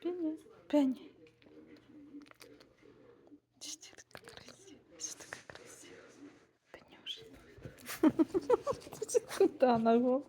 Пенни, Пенни. Что такая красивая? Что такая красивая? Пенюша. Куда ногу?